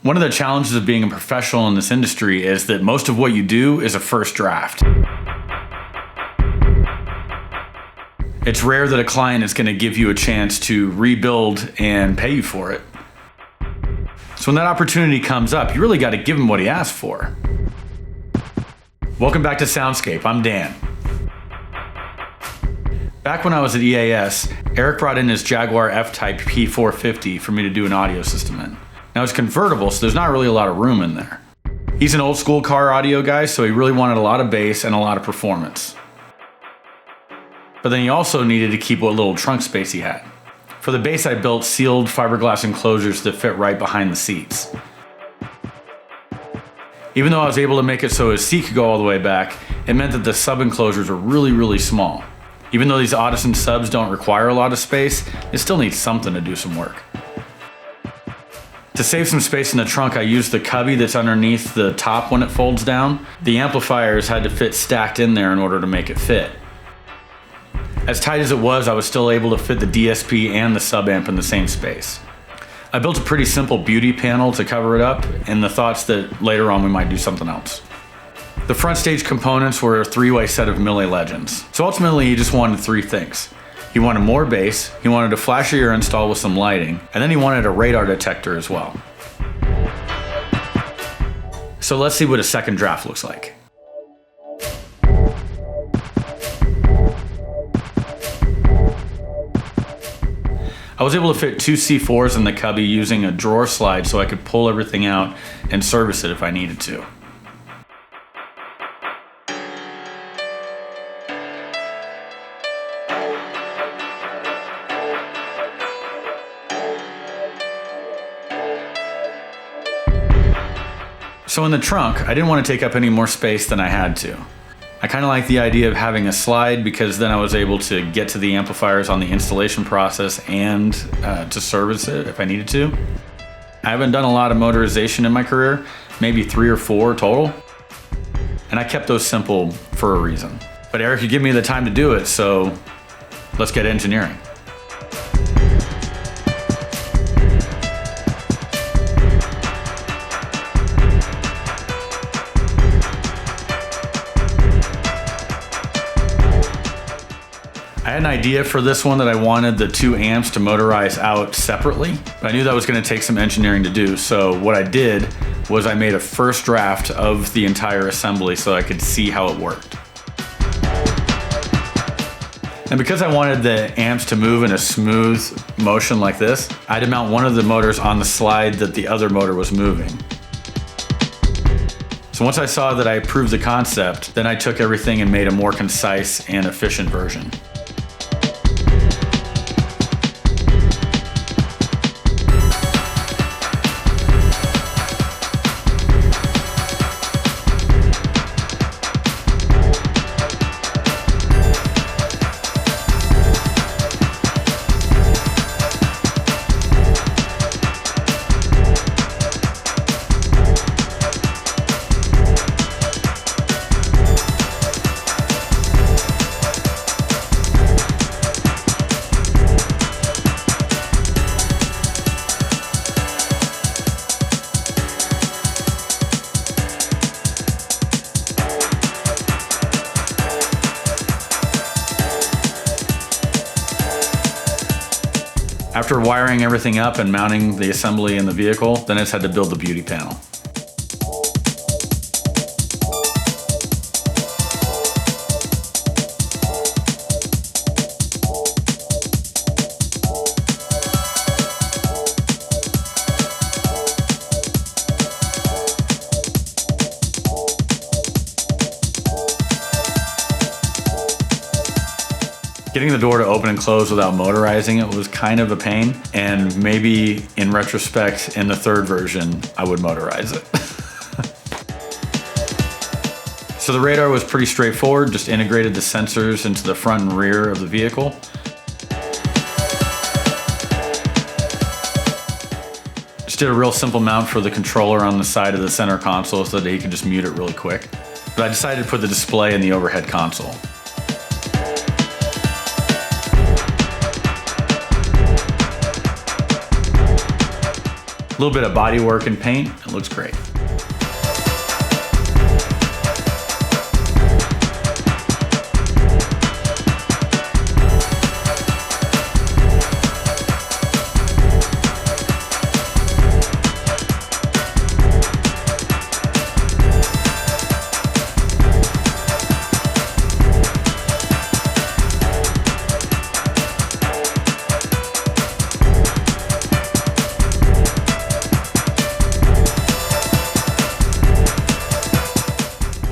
One of the challenges of being a professional in this industry is that most of what you do is a first draft. It's rare that a client is going to give you a chance to rebuild and pay you for it. So when that opportunity comes up, you really got to give him what he asked for. Welcome back to Soundscape. I'm Dan. Back when I was at EAS, Eric brought in his Jaguar F-Type P450 for me to do an audio system in. Now it's convertible, so there's not really a lot of room in there. He's an old school car audio guy, so he really wanted a lot of bass and a lot of performance. But then he also needed to keep what little trunk space he had. For the bass, I built sealed fiberglass enclosures that fit right behind the seats. Even though I was able to make it so his seat could go all the way back, it meant that the sub enclosures were really small. Even though these Audison subs don't require a lot of space, it still needs something to do some work. To save some space in the trunk, I used the cubby that's underneath the top when it folds down. The amplifiers had to fit stacked in there in order to make it fit. As tight as it was, I was still able to fit the DSP and the sub amp in the same space. I built a pretty simple beauty panel to cover it up, in the thoughts that later on we might do something else. The front stage components were a 3-way set of Mille Legends. So ultimately he just wanted 3 things. He wanted more bass, he wanted a flashier install with some lighting, and then he wanted a radar detector as well. So let's see what a second draft looks like. I was able to fit 2 C4s in the cubby using a drawer slide so I could pull everything out and service it if I needed to. So in the trunk, I didn't want to take up any more space than I had to. I kind of like the idea of having a slide because then I was able to get to the amplifiers on the installation process and to service it if I needed to. I haven't done a lot of motorization in my career, maybe 3 or 4 total. And I kept those simple for a reason. But Eric could give me the time to do it, so let's get engineering. I had an idea for this one that I wanted the 2 amps to motorize out separately, but I knew that was going to take some engineering to do. So what I did was I made a first draft of the entire assembly so I could see how it worked. And because I wanted the amps to move in a smooth motion like this, I had to mount one of the motors on the slide that the other motor was moving. So once I saw that I approved the concept, then I took everything and made a more concise and efficient version. After wiring everything up and mounting the assembly in the vehicle, then I just had to build the beauty panel. Getting the door to open and close without motorizing it was kind of a pain, and maybe in retrospect, in the third version, I would motorize it. So the radar was pretty straightforward, just integrated the sensors into the front and rear of the vehicle. Just did a real simple mount for the controller on the side of the center console so that he could just mute it really quick. But I decided to put the display in the overhead console. A little bit of body work and paint, it looks great.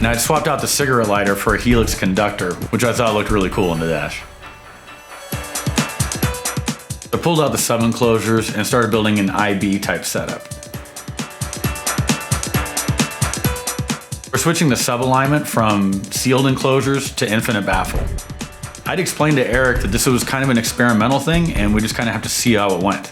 Now I swapped out the cigarette lighter for a Helix conductor, which I thought looked really cool in the dash. I pulled out the sub enclosures and started building an IB type setup. We're switching the sub alignment from sealed enclosures to infinite baffle. I'd explained to Eric that this was kind of an experimental thing and we just kind of have to see how it went.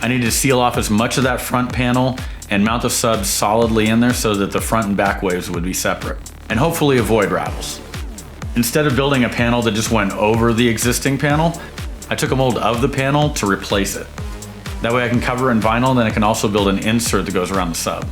I need to seal off as much of that front panel and mount the subs solidly in there so that the front and back waves would be separate, and hopefully avoid rattles. Instead of building a panel that just went over the existing panel, I took a mold of the panel to replace it. That way I can cover it in vinyl, and then I can also build an insert that goes around the sub.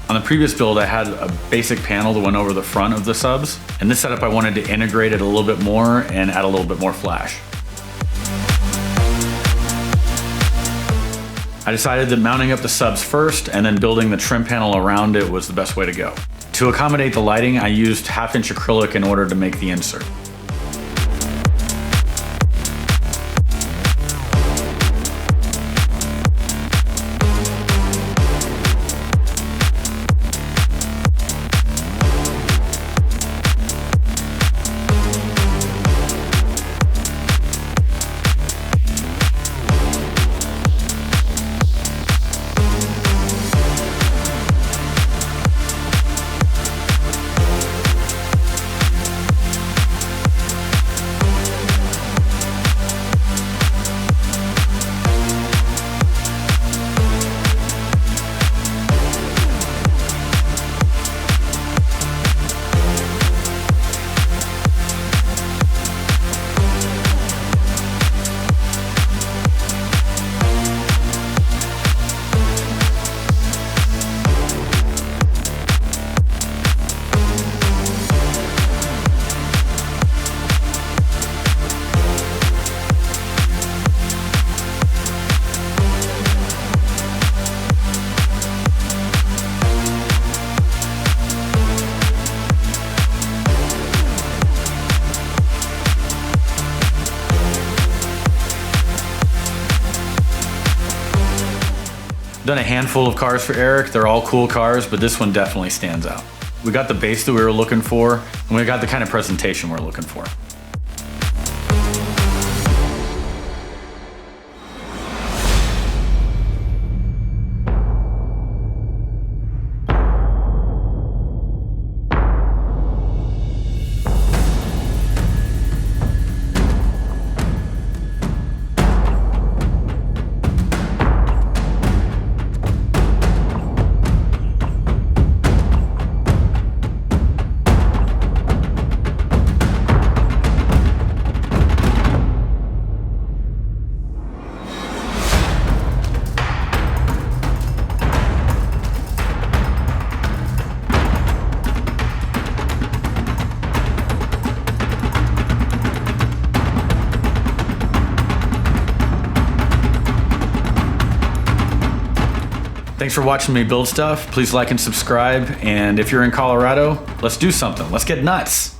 On the previous build, I had a basic panel that went over the front of the subs, and this setup I wanted to integrate it a little bit more and add a little bit more flash. I decided that mounting up the subs first and then building the trim panel around it was the best way to go. To accommodate the lighting, I used 1/2" acrylic in order to make the insert. Done a handful of cars for Eric. They're all cool cars, but this one definitely stands out. We got the base that we were looking for, and we got the kind of presentation we're looking for. Thanks for watching me build stuff. Please like and subscribe. And if you're in Colorado, let's do something. Let's get nuts.